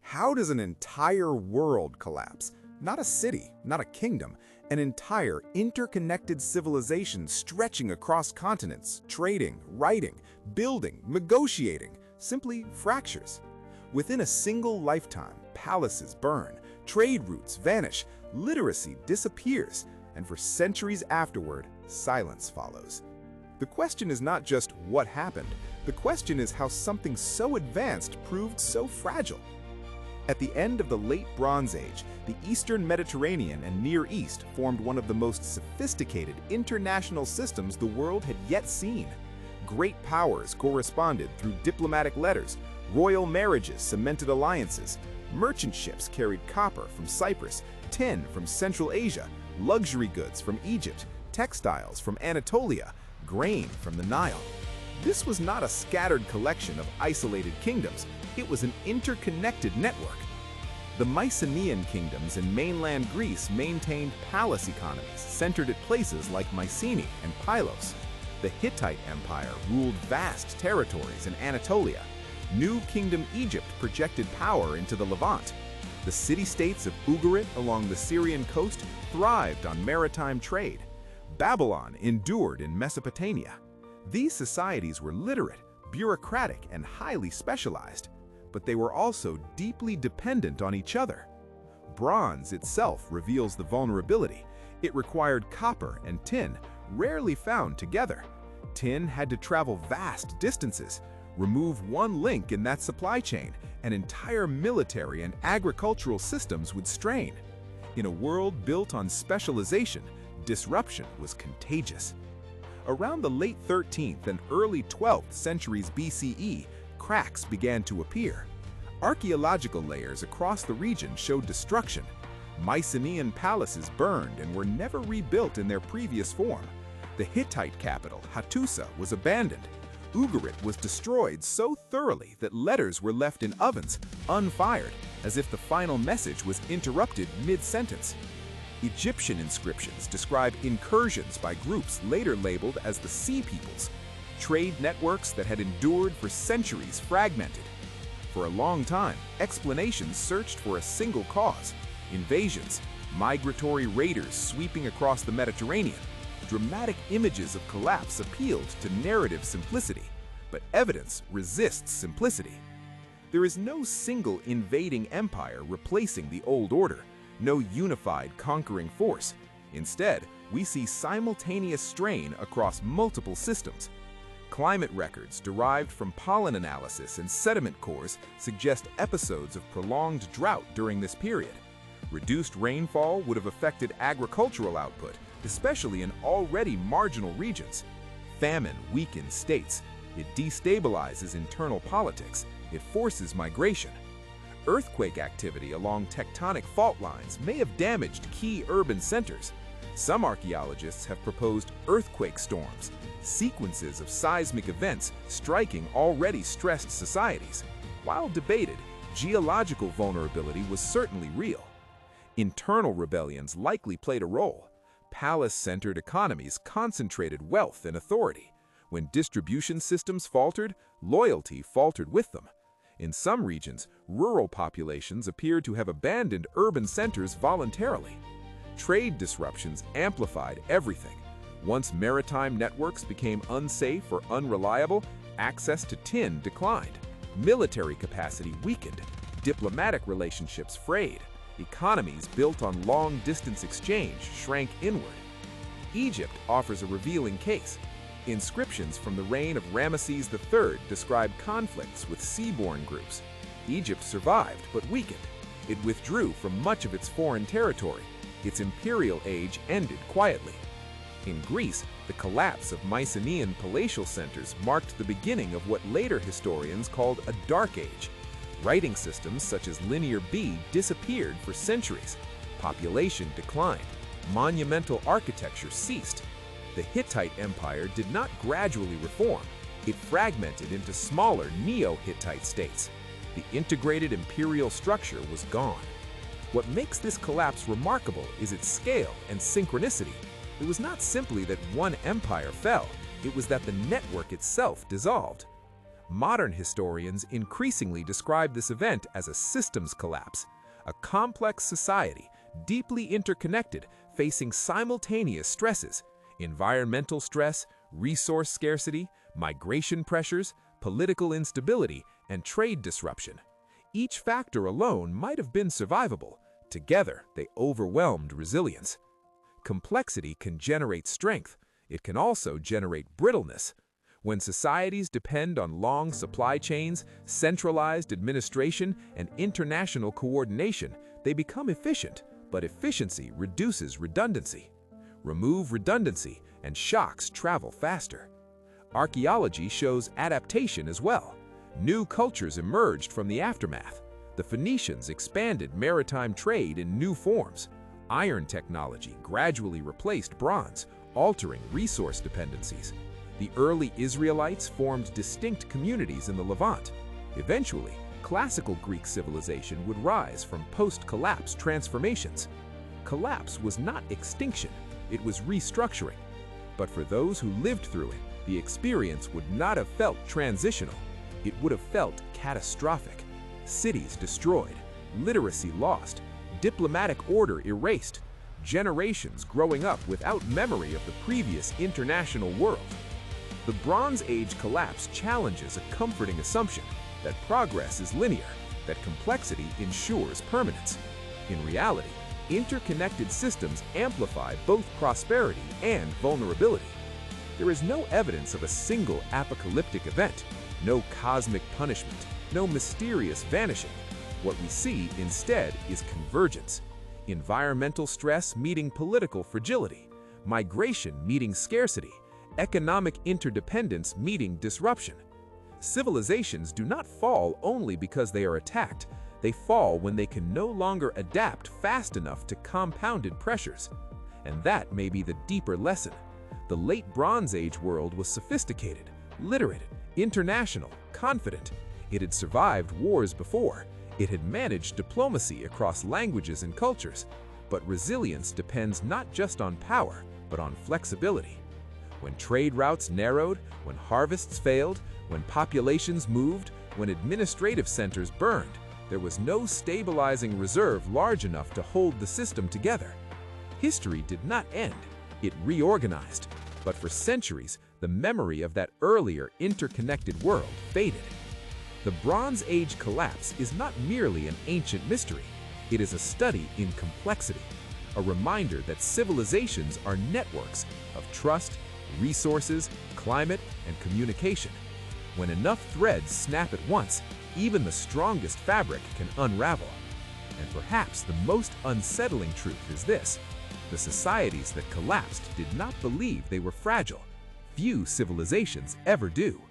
How does an entire world collapse? Not a city, not a kingdom, an entire interconnected civilization stretching across continents, trading, writing, building, negotiating, simply fractures. Within a single lifetime, palaces burn, trade routes vanish, literacy disappears, and for centuries afterward, silence follows. The question is not just what happened, the question is how something so advanced proved so fragile. At the end of the Late Bronze Age, the Eastern Mediterranean and Near East formed one of the most sophisticated international systems the world had yet seen. Great powers corresponded through diplomatic letters, royal marriages cemented alliances, merchant ships carried copper from Cyprus, tin from Central Asia, luxury goods from Egypt, textiles from Anatolia, grain from the Nile. This was not a scattered collection of isolated kingdoms. It was an interconnected network. The Mycenaean kingdoms in mainland Greece maintained palace economies centered at places like Mycenae and Pylos. The Hittite Empire ruled vast territories in Anatolia. New Kingdom Egypt projected power into the Levant. The city-states of Ugarit along the Syrian coast thrived on maritime trade. Babylon endured in Mesopotamia. These societies were literate, bureaucratic, and highly specialized, but they were also deeply dependent on each other. Bronze itself reveals the vulnerability. It required copper and tin, rarely found together. Tin had to travel vast distances. Remove one link in that supply chain, and entire military and agricultural systems would strain. In a world built on specialization, disruption was contagious. Around the late 13th and early 12th centuries BCE, cracks began to appear. Archaeological layers across the region showed destruction. Mycenaean palaces burned and were never rebuilt in their previous form. The Hittite capital, Hattusa, was abandoned. Ugarit was destroyed so thoroughly that letters were left in ovens, unfired, as if the final message was interrupted mid-sentence. Egyptian inscriptions describe incursions by groups later labeled as the Sea Peoples. Trade networks that had endured for centuries fragmented. For a long time, explanations searched for a single cause: invasions, migratory raiders sweeping across the Mediterranean. Dramatic images of collapse appealed to narrative simplicity, but evidence resists simplicity. There is no single invading empire replacing the old order, no unified conquering force. Instead, we see simultaneous strain across multiple systems. Climate records derived from pollen analysis and sediment cores suggest episodes of prolonged drought during this period. Reduced rainfall would have affected agricultural output, especially in already marginal regions. Famine weakens states. It destabilizes internal politics. It forces migration. Earthquake activity along tectonic fault lines may have damaged key urban centers. Some archaeologists have proposed earthquake storms, sequences of seismic events striking already stressed societies. While debated, geological vulnerability was certainly real. Internal rebellions likely played a role. Palace-centered economies concentrated wealth and authority. When distribution systems faltered, loyalty faltered with them. In some regions, rural populations appear to have abandoned urban centers voluntarily. Trade disruptions amplified everything. Once maritime networks became unsafe or unreliable, access to tin declined. Military capacity weakened. Diplomatic relationships frayed. Economies built on long-distance exchange shrank inward. Egypt offers a revealing case. Inscriptions from the reign of Ramesses III describe conflicts with seaborne groups. Egypt survived but weakened. It withdrew from much of its foreign territory. Its imperial age ended quietly. In Greece, the collapse of Mycenaean palatial centers marked the beginning of what later historians called a Dark Age. Writing systems such as Linear B disappeared for centuries. Population declined. Monumental architecture ceased. The Hittite Empire did not gradually reform. It fragmented into smaller Neo-Hittite states. The integrated imperial structure was gone. What makes this collapse remarkable is its scale and synchronicity. It was not simply that one empire fell, it was that the network itself dissolved. Modern historians increasingly describe this event as a systems collapse, a complex society, deeply interconnected, facing simultaneous stresses: environmental stress, resource scarcity, migration pressures, political instability, and trade disruption. Each factor alone might have been survivable. Together, they overwhelmed resilience. Complexity can generate strength. It can also generate brittleness. When societies depend on long supply chains, centralized administration, and international coordination, they become efficient, but efficiency reduces redundancy. Remove redundancy, and shocks travel faster. Archaeology shows adaptation as well. New cultures emerged from the aftermath. The Phoenicians expanded maritime trade in new forms. Iron technology gradually replaced bronze, altering resource dependencies. The early Israelites formed distinct communities in the Levant. Eventually, classical Greek civilization would rise from post-collapse transformations. Collapse was not extinction, it was restructuring. But for those who lived through it, the experience would not have felt transitional. It would have felt catastrophic. Cities destroyed, literacy lost, diplomatic order erased, generations growing up without memory of the previous international world. The Bronze Age collapse challenges a comforting assumption that progress is linear, that complexity ensures permanence. In reality, interconnected systems amplify both prosperity and vulnerability. There is no evidence of a single apocalyptic event, no cosmic punishment, no mysterious vanishing. What we see instead is convergence. Environmental stress meeting political fragility, migration meeting scarcity, economic interdependence meeting disruption. Civilizations do not fall only because they are attacked. They fall when they can no longer adapt fast enough to compounded pressures. And that may be the deeper lesson. The late Bronze Age world was sophisticated, literate, international, confident. It had survived wars before. It had managed diplomacy across languages and cultures. But resilience depends not just on power, but on flexibility. When trade routes narrowed, when harvests failed, when populations moved, when administrative centers burned, there was no stabilizing reserve large enough to hold the system together. History did not end, it reorganized. But for centuries, the memory of that earlier interconnected world faded. The Bronze Age collapse is not merely an ancient mystery. It is a study in complexity, a reminder that civilizations are networks of trust, resources, climate, and communication. When enough threads snap at once, even the strongest fabric can unravel. And perhaps the most unsettling truth is this: the societies that collapsed did not believe they were fragile. Few civilizations ever do.